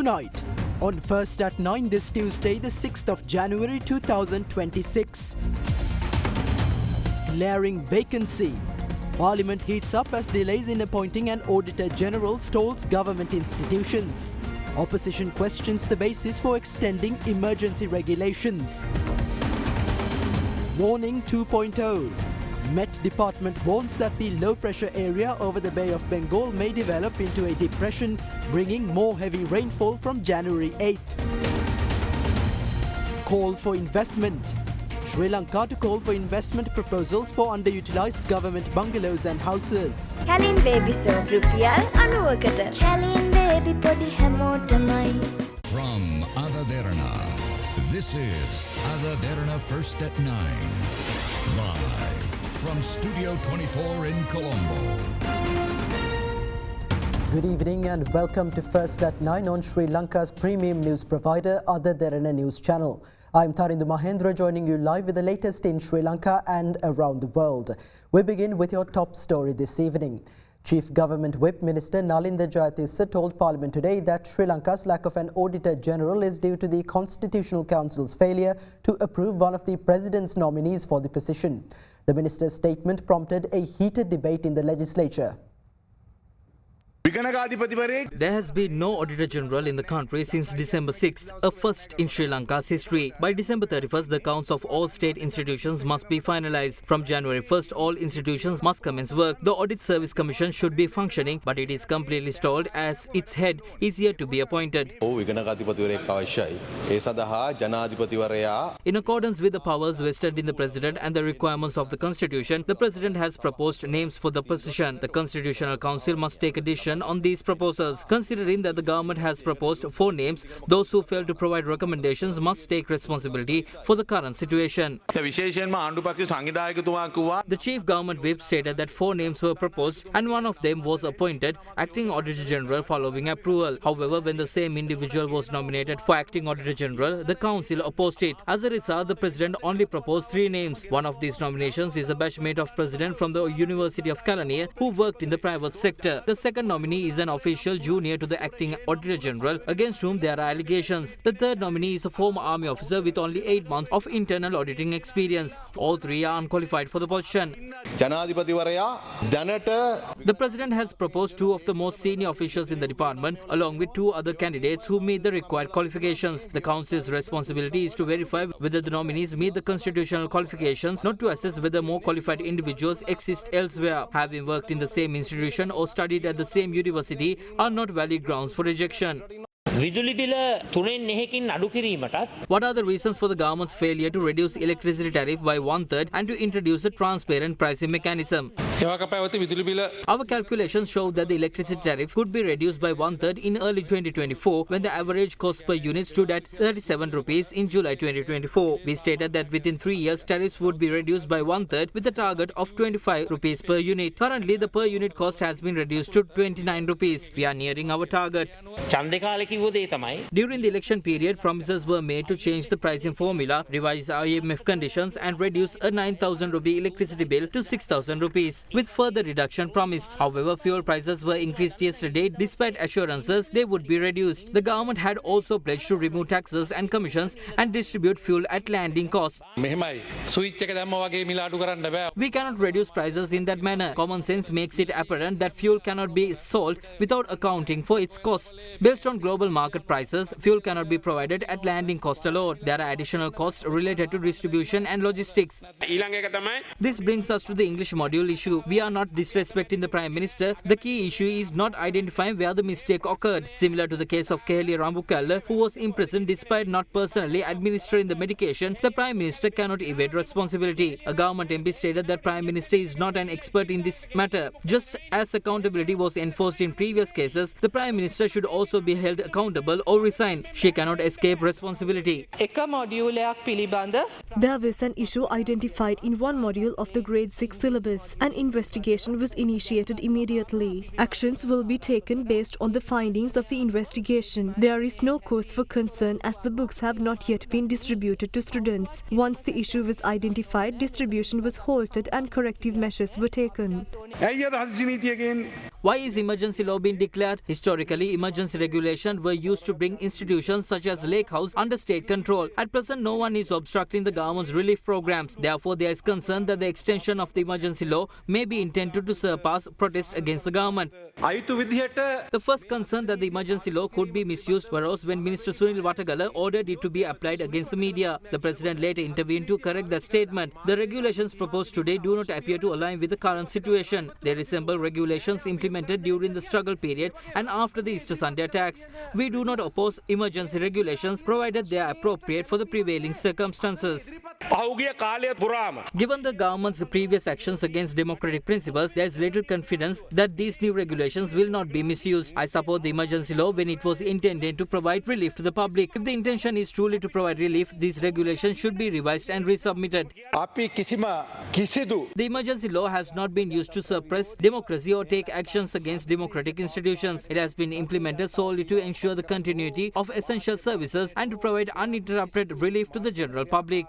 tonight on First at 9 this Tuesday, the 6th of January 2026. Glaring vacancy. Parliament heats up as delays in appointing an Auditor General stalls government institutions. Opposition questions the basis for extending emergency regulations. Warning 2.0. Met Department warns that the low-pressure area over the Bay of Bengal may develop into a depression, bringing more heavy rainfall from January 8th. Call for investment. Sri Lanka to call for investment proposals for underutilised government bungalows and houses. Kalin baby so rupial 90කට. Kalin baby podi හැමෝටමයි. From Derana, this is Derana First at 9. Live from Studio 24 in Colombo. Good evening and welcome to First at 9 on Sri Lanka's premium news provider, Derana News Channel. I'm Tharindu Mahendra joining you live with the latest in Sri Lanka and around the world. We begin with your top story this evening. Chief Government Whip Minister Nalinda Jayatissa told Parliament today that Sri Lanka's lack of an Auditor General is due to the Constitutional Council's failure to approve one of the President's nominees for the position. The minister's statement prompted a heated debate in the legislature. There has been no Auditor General in the country since December 6th, a first in Sri Lanka's history. By December 31st, the accounts of all state institutions must be finalised. From January 1st, all institutions must commence work. The Audit Service Commission should be functioning, but it is completely stalled as its head is yet to be appointed. In accordance with the powers vested in the President and the requirements of the Constitution, the President has proposed names for the position. The Constitutional Council must take a decision on these proposals. Considering that the government has proposed 4 names, those who fail to provide recommendations must take responsibility for the current situation. The Chief Government Whip stated that 4 names were proposed and one of them was appointed Acting Auditor General following approval. However, when the same individual was nominated for Acting Auditor General, the Council opposed it. As a result, the President only proposed 3 names. One of these nominations is a batchmate of President from the University of Kelaniya who worked in the private sector. The second nominee is an official junior to the Acting Auditor General against whom there are allegations. The third nominee is a former army officer with only 8 months of internal auditing experience. All 3 are unqualified for the position. The President has proposed 2 of the most senior officials in the department along with 2 other candidates who meet the required qualifications. The Council's responsibility is to verify whether the nominees meet the constitutional qualifications, not to assess whether more qualified individuals exist elsewhere. Having worked in the same institution or studied at the same university are not valid grounds for rejection. What are the reasons for the government's failure to reduce electricity tariff by 1/3 and to introduce a transparent pricing mechanism? Our calculations show that the electricity tariff could be reduced by 1/3 in early 2024 when the average cost per unit stood at 37 rupees in July 2024. We stated that within 3 years tariffs would be reduced by 1/3 with a target of 25 rupees per unit. Currently the per unit cost has been reduced to 29 rupees. We are nearing our target. During the election period, promises were made to change the pricing formula, revise IMF conditions and reduce a 9,000 rupee electricity bill to 6,000 rupees, with further reduction promised. However, fuel prices were increased yesterday despite assurances they would be reduced. The government had also pledged to remove taxes and commissions and distribute fuel at landing cost. We cannot reduce prices in that manner. Common sense makes it apparent that fuel cannot be sold without accounting for its costs. Based on global market prices, fuel cannot be provided at landing cost alone. There are additional costs related to distribution and logistics. This brings us to the English module issue. We are not disrespecting the Prime Minister. The key issue is not identifying where the mistake occurred. Similar to the case of Kehli Rambukalla, who was imprisoned despite not personally administering the medication, the Prime Minister cannot evade responsibility. A government MP stated that Prime Minister is not an expert in this matter. Just as accountability was enforced in previous cases, the Prime Minister should also be held accountable or resign. She cannot escape responsibility. There was an issue identified in one module of the grade 6 syllabus. An investigation was initiated immediately. Actions will be taken based on the findings of the investigation. There is no cause for concern as the books have not yet been distributed to students. Once the issue was identified, distribution was halted and corrective measures were taken. Why is emergency law being declared? Historically, emergency regulations were used to bring institutions such as Lake House under state control. At present, no one is obstructing the government's relief programs. Therefore, there is concern that the extension of the emergency law may be intended to surpass protest against the government. The first concern that the emergency law could be misused arose when Minister Sunil Watagala ordered it to be applied against the media. The President later intervened to correct that statement. The regulations proposed today do not appear to align with the current situation. They resemble regulations implemented during the struggle period and after the Easter Sunday attacks. We do not oppose emergency regulations provided they are appropriate for the prevailing circumstances. Given the government's previous actions against democratic principles, there is little confidence that these new regulations will not be misused. I support the emergency law when it was intended to provide relief to the public. If the intention is truly to provide relief, these regulations should be revised and resubmitted. The emergency law has not been used to suppress democracy or take actions against democratic institutions. It has been implemented solely to ensure the continuity of essential services and to provide uninterrupted relief to the general public.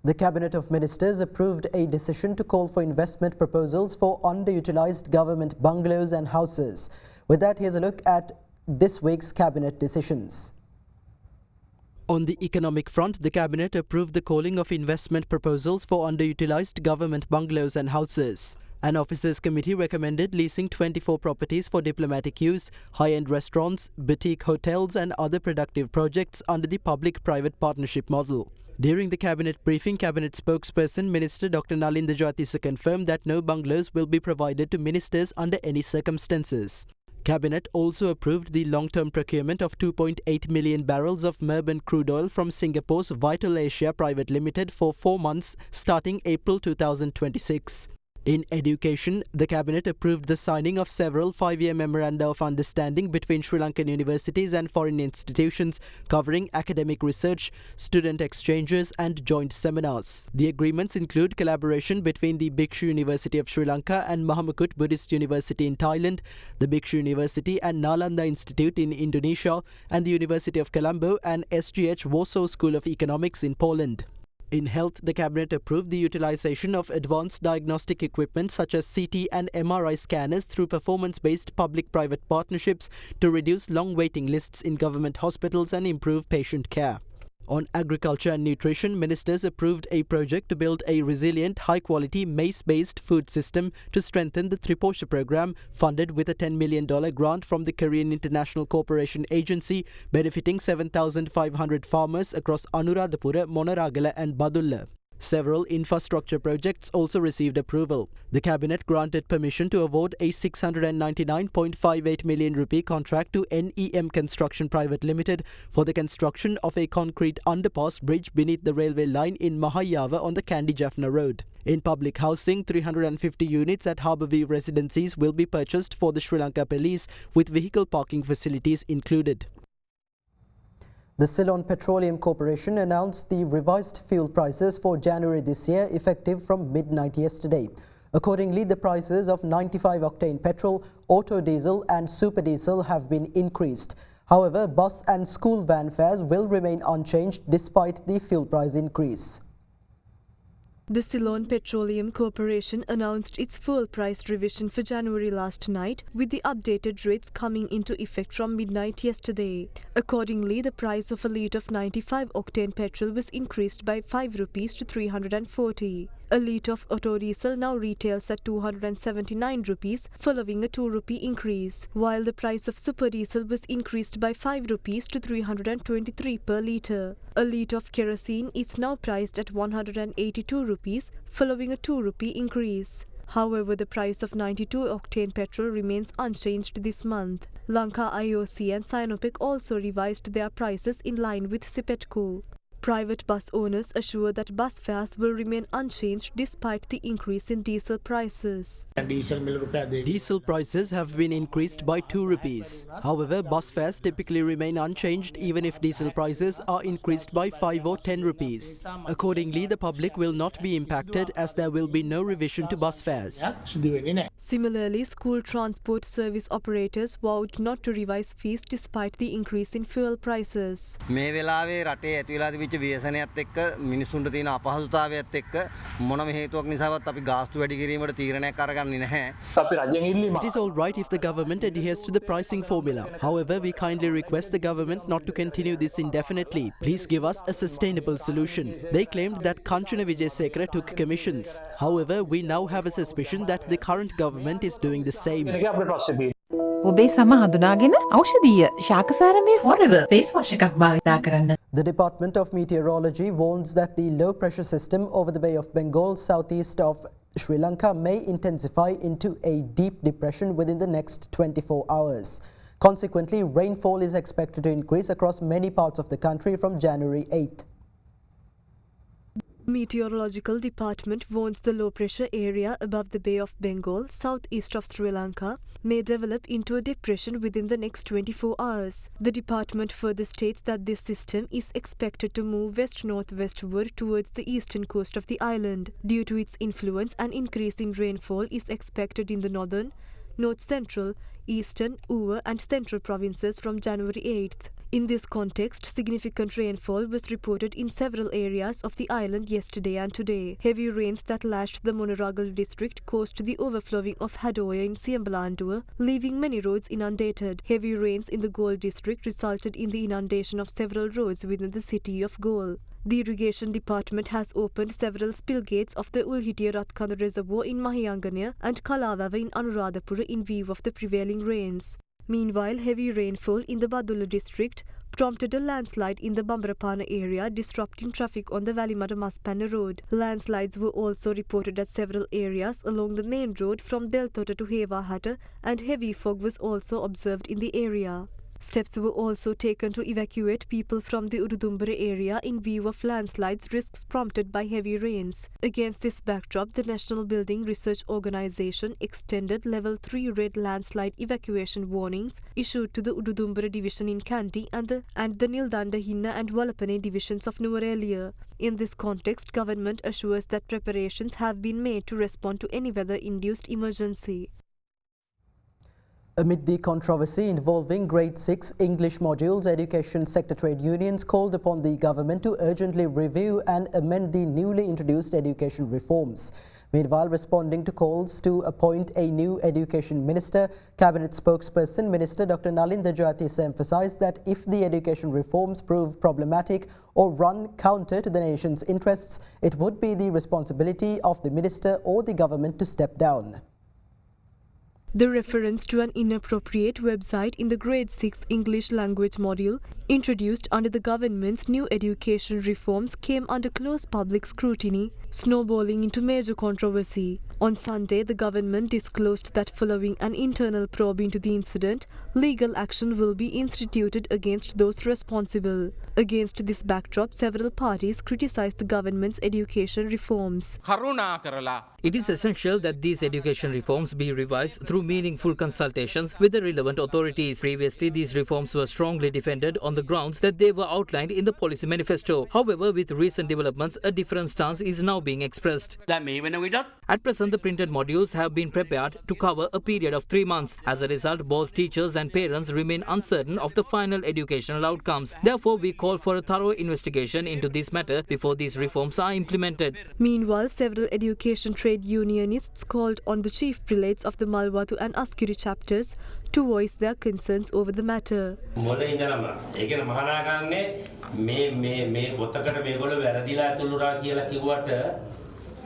The Cabinet of Ministers approved a decision to call for investment proposals for underutilised government bungalows and houses. With that, here's a look at this week's Cabinet decisions. On the economic front, the Cabinet approved the calling of investment proposals for underutilised government bungalows and houses. An officers' committee recommended leasing 24 properties for diplomatic use, high-end restaurants, boutique hotels and other productive projects under the public-private partnership model. During the Cabinet briefing, Cabinet spokesperson Minister Dr. Nalinda Jayatissa confirmed that no bungalows will be provided to ministers under any circumstances. Cabinet also approved the long-term procurement of 2.8 million barrels of Murban crude oil from Singapore's Vital Asia Private Limited for 4 months starting April 2026. In education, the Cabinet approved the signing of several 5-year memoranda of understanding between Sri Lankan universities and foreign institutions covering academic research, student exchanges and joint seminars. The agreements include collaboration between the Bhikshu University of Sri Lanka and Mahamakut Buddhist University in Thailand, the Bhikshu University and Nalanda Institute in Indonesia, and the University of Colombo and SGH Warsaw School of Economics in Poland. In health, the Cabinet approved the utilisation of advanced diagnostic equipment such as CT and MRI scanners through performance-based public-private partnerships to reduce long waiting lists in government hospitals and improve patient care. On agriculture and nutrition, ministers approved a project to build a resilient, high-quality, maize-based food system to strengthen the Triposha program, funded with a $10 million grant from the Korean International Cooperation Agency, benefiting 7,500 farmers across Anuradhapura, Monaragala and Badulla. Several infrastructure projects also received approval. The Cabinet granted permission to award a 699.58 million rupee contract to NEM Construction Private Limited for the construction of a concrete underpass bridge beneath the railway line in Mahayava on the Kandy Jaffna Road. In public housing, 350 units at Harbourview residencies will be purchased for the Sri Lanka Police, with vehicle parking facilities included. The Ceylon Petroleum Corporation announced the revised fuel prices for January this year, effective from midnight yesterday. Accordingly, the prices of 95-octane petrol, auto diesel and super diesel have been increased. However, bus and school van fares will remain unchanged despite the fuel price increase. The Ceylon Petroleum Corporation announced its fuel price revision for January last night, with the updated rates coming into effect from midnight yesterday. Accordingly, the price of a litre of 95-octane petrol was increased by 5 rupees to 340. A litre of auto diesel now retails at 279 rupees, following a 2 rupee increase, while the price of super diesel was increased by 5 rupees to 323 per litre. A litre of kerosene is now priced at 182 rupees, following a 2 rupee increase. However, the price of 92-octane petrol remains unchanged this month. Lanka IOC and Sinopec also revised their prices in line with Sipetco. Private bus owners assure that bus fares will remain unchanged despite the increase in diesel prices. Diesel prices have been increased by 2 rupees. However, bus fares typically remain unchanged even if diesel prices are increased by 5 or 10 rupees. Accordingly, the public will not be impacted as there will be no revision to bus fares. Similarly, school transport service operators vowed not to revise fees despite the increase in fuel prices. තිබිච්ච ව්‍යසනයත් එක්ක මිනිසුන්ට තියෙන අපහසුතාවයත් එක්ක මොනම හේතුවක් නිසාවත් අපි ගාස්තු වැඩි කිරීමට තීරණයක් අරගන්නේ නැහැ. It is all right if the government adheres to the pricing formula. However, we kindly request the government not to continue this indefinitely. Please give us a sustainable solution. They claimed that Kanchana Wijesekara took commissions. However, we now have a suspicion that the current government is doing the same. ඔබේ සම හඳුනාගෙන ඖෂධීය ශාකසාරමය forever face wash එකක් භාවිතා කරන්න. The Department of Meteorology warns that the low pressure system over the Bay of Bengal southeast of Sri Lanka may intensify into a deep depression within the next 24 hours. Consequently, rainfall is expected to increase across many parts of the country from January 8th. Meteorological Department warns the low pressure area above the Bay of Bengal, southeast of Sri Lanka, may develop into a depression within the next 24 hours. The department further states that this system is expected to move west-northwestward towards the eastern coast of the island. Due to its influence, an increase in rainfall is expected in the northern, north-central, eastern, Uva and central provinces from January 8th. In this context, significant rainfall was reported in several areas of the island yesterday and today. Heavy rains that lashed the Monoragal district caused the overflowing of Hadoya in Siambalandur, leaving many roads inundated. Heavy rains in the Gaul district resulted in the inundation of several roads within the city of Gaul. The irrigation department has opened several spill gates of the Ulhitiya Ratkanda reservoir in Mahiyangana and Kalawava in Anuradhapura in view of the prevailing rains. Meanwhile, heavy rainfall in the Badulla district prompted a landslide in the Bambarapana area, disrupting traffic on the Valimata-Maspanna road. Landslides were also reported at several areas along the main road from Deltota to Hewahata, and heavy fog was also observed in the area. Steps were also taken to evacuate people from the Ududumbara area in view of landslides risks prompted by heavy rains. Against this backdrop, the National Building Research Organisation extended Level 3 red landslide evacuation warnings issued to the Ududumbara division in Kandy and the Nildanda Hinna and Walapane divisions of Nuwara. In this context, government assures that preparations have been made to respond to any weather-induced emergency. Amid the controversy involving Grade 6 English modules, education sector trade unions called upon the government to urgently review and amend the newly introduced education reforms. Meanwhile, responding to calls to appoint a new education minister, Cabinet spokesperson Minister Dr. Nalinda Jayatissa emphasised that if the education reforms prove problematic or run counter to the nation's interests, it would be the responsibility of the minister or the government to step down. The reference to an inappropriate website in the Grade 6 English language module introduced under the government's new education reforms came under close public scrutiny, snowballing into major controversy. On Sunday, the government disclosed that following an internal probe into the incident, legal action will be instituted against those responsible. Against this backdrop, several parties criticized the government's education reforms. It is essential that these education reforms be revised through meaningful consultations with the relevant authorities. Previously, these reforms were strongly defended on the grounds that they were outlined in the policy manifesto. However, with recent developments, a different stance is now being expressed. At present, the printed modules have been prepared to cover a period of 3 months. As a result, both teachers and parents remain uncertain of the final educational outcomes. Therefore, we call for a thorough investigation into this matter before these reforms are implemented. Meanwhile, several education trade unionists called on the chief prelates of the Malwatu and Askiri chapters to voice their concerns over the matter.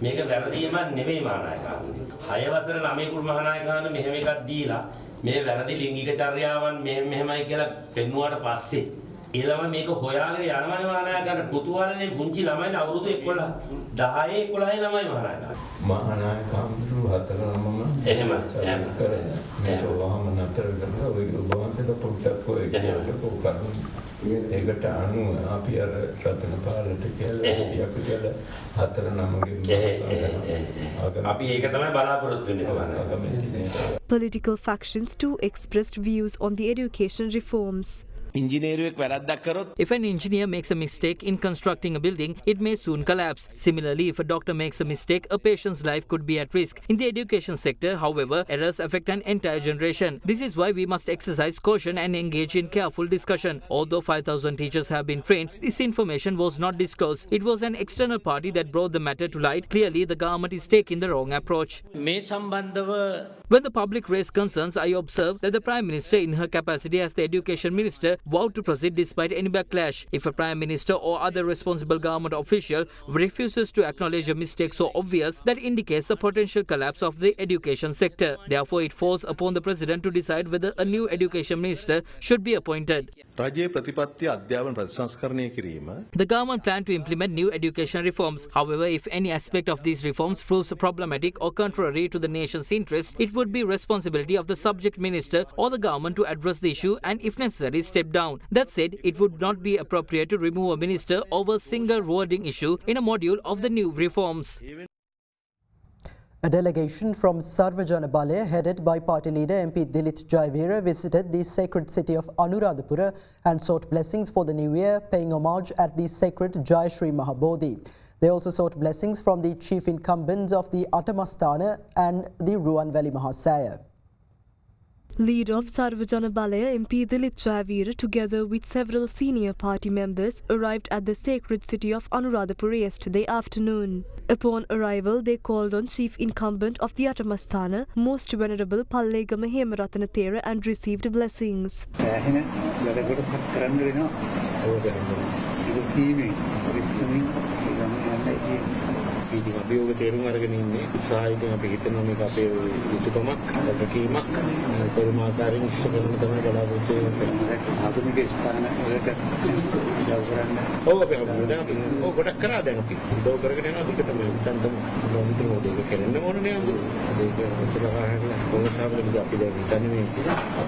මේක වැරදීමක් නෙවෙයි මහානායකයන්. 6 වසර 9 කුරු මහානායකයන් මෙහෙම එකක් දීලා මේ වැරදි ලිංගික චර්යාවන් මෙහෙමයි කියලා පෙන්නුවාට පස්සේ ඊළම මේක හොයාගෙන යනවනේ මහානායකයන් කුතුහලනේ පුංචි ළමයින් අවුරුදු 11 10 11 ළමයි මහානායකයන්. මහානායකයන් හතර නමම එහෙම එහෙම වහම නතර කරලා ඔය ඔබවන්සේට පොඩ්ඩක් ඔය කරමු. ඒකට අනුව අපි අර රතන පාලට කියලා අපි කියලා හතර නමගේ අපි ඒක තමයි බලාපොරොත්තු වෙන්නේ. Political factions too expressed views on the education reforms. ඉංජිනේරුවෙක් වැරද්දක් කරොත් If an engineer makes a mistake in constructing a building, it may soon collapse. Similarly, if a doctor makes a mistake, a patient's life could be at risk. In the education sector, however, errors affect an entire generation. This is why we must exercise caution and engage in careful discussion. Although 5,000 teachers have been trained, this information was not disclosed. It was an external party that brought the matter to light. Clearly, the government is taking the wrong approach. When the public raised concerns, I observed that the Prime Minister, in her capacity as the Education Minister, vowed to proceed despite any backlash. If a Prime Minister or other responsible government official refuses to acknowledge a mistake so obvious, that indicates the potential collapse of the education sector. Therefore, it falls upon the President to decide whether a new Education Minister should be appointed. The government planned to implement new education reforms. However, if any aspect of these reforms proves problematic or contrary to the nation's interests, it would be responsibility of the subject minister or the government to address the issue and, if necessary, step down. That said, it would not be appropriate to remove a minister over a single wording issue in a module of the new reforms. A delegation from Sarvajana Balaya, headed by party leader MP Dilith Jayavira, visited the sacred city of Anuradhapura and sought blessings for the new year, paying homage at the sacred Jayashri Mahabodhi. They also sought blessings from the chief incumbents of the Atamasthana and the Ruan Valley Mahasaya. Leader of Sarvajana Balaya, MP Dilith Jayavira, together with several senior party members, arrived at the sacred city of Anuradhapura yesterday afternoon. Upon arrival, they called on chief incumbent of the Atamasthana, Most Venerable Pallegama Hemaratana Thera, and received blessings. ඉතින් අපි ඔබ තේරුම් අරගෙන ඉන්නේ උත්සාහයෙන් අපි හිතනවා මේක අපේ යුතුයකමක් වගකීමක් පරිමාකාරයෙන් ඉෂ්ට කරන තමයි බලාපොරොත්තු වෙන්නේ ආධුනික ස්ථාන වලට උදව් කරන්න. ඔව් අපි දැන් අපි ඔව් ගොඩක් කරා දැන් අපි උදව් කරගෙන යනවා දිගටම උත්තන්තම මොනිටර් මොඩේක කරන්න ඕනේ නේද? ඒක උත්සාහයෙන් කොහොමද අපි දැන් හිතන්නේ මේ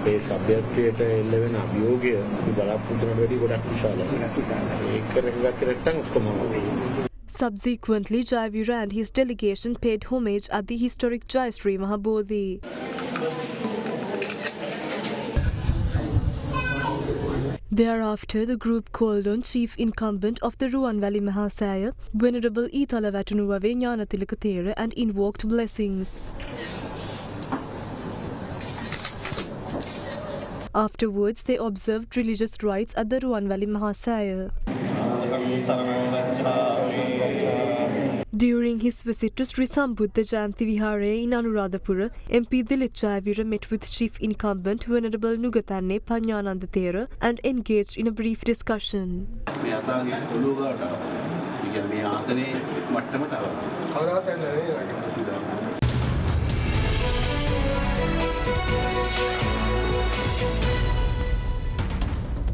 අපේ සભ્યත්වයට එල්ල වෙන අභියෝගය අපි බලාපොරොත්තු වෙන වැඩි ගොඩක් විශාලයි. ඒක කරගත්තට නැත්නම් ඔක්කොම Subsequently, Jayavira and his delegation paid homage at the historic Jayashri Mahabodhi. Thereafter, the group called on chief incumbent of the Ruan Valley Mahasaya, Venerable Ithalavattunuwave Gnanatilaka Thera, and invoked blessings. Afterwards, they observed religious rites at the Ruan Valley Mahasaya. During his visit to Sri Sambuddha Jayanti Vihare in Anuradhapura, MP Dilith Jayavira met with chief incumbent Venerable Nugathanne Pannyananda Thera and engaged in a brief discussion.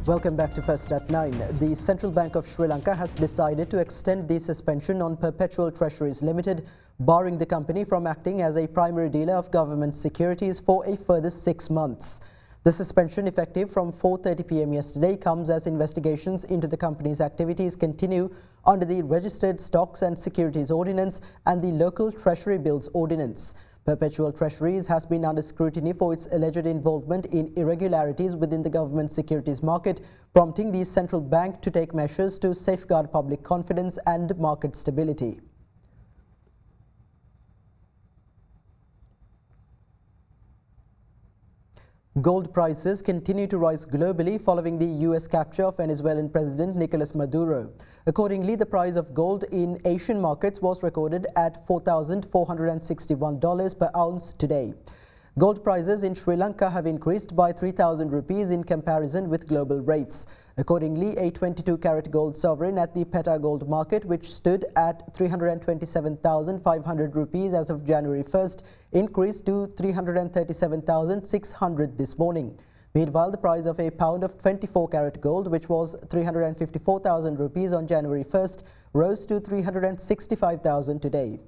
Welcome back to First at 9. The Central Bank of Sri Lanka has decided to extend the suspension on Perpetual Treasuries Limited, barring the company from acting as a primary dealer of government securities for a further 6 months. The suspension, effective from 4:30 p.m. yesterday, comes as investigations into the company's activities continue under the Registered Stocks and Securities Ordinance and the Local Treasury Bills Ordinance. Perpetual Treasuries has been under scrutiny for its alleged involvement in irregularities within the government securities market, prompting the central bank to take measures to safeguard public confidence and market stability. Gold prices continue to rise globally following the US capture of Venezuelan President Nicolas Maduro. Accordingly, the price of gold in Asian markets was recorded at $4,461 per ounce today. Gold prices in Sri Lanka have increased by 3,000 rupees in comparison with global rates. Accordingly, a 22-carat gold sovereign at the Peta Gold Market, which stood at 327,500 rupees as of January 1st, increased to 337,600 this morning. Meanwhile, the price of a pound of 24-carat gold, which was 354,000 rupees on January 1st, rose to 365,000 today.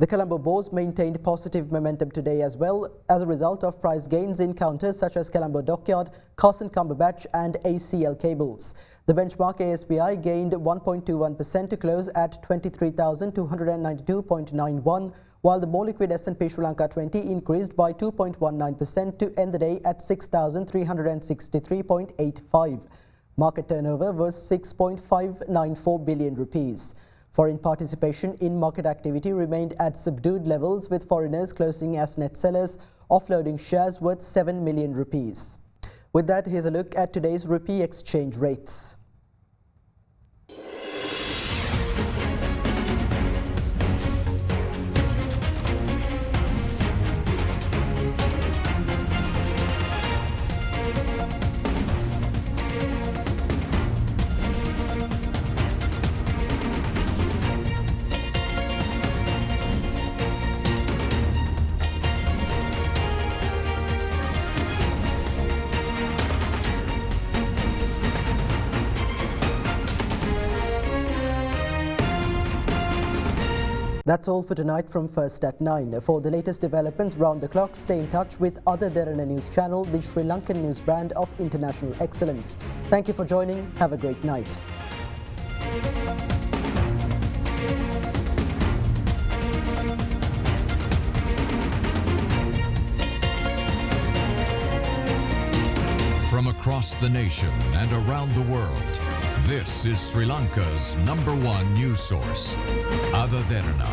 The Colombo Bourse maintained positive momentum today as well as a result of price gains in counters such as Colombo Dockyard, Carson Cumberbatch and ACL Cables. The benchmark ASPI gained 1.21% to close at 23,292.91, while the more liquid S&P Sri Lanka 20 increased by 2.19% to end the day at 6,363.85. Market turnover was 6.594 billion rupees. Foreign participation in market activity remained at subdued levels, with foreigners closing as net sellers, offloading shares worth 7 million rupees. With that, here's a look at today's rupee exchange rates. That's all for tonight from First at 9. For the latest developments round the clock, stay in touch with Other Derana News Channel, the Sri Lankan news brand of international excellence. Thank you for joining. Have a great night. From across the nation and around the world, this is Sri Lanka's #1 news source, Other Derana.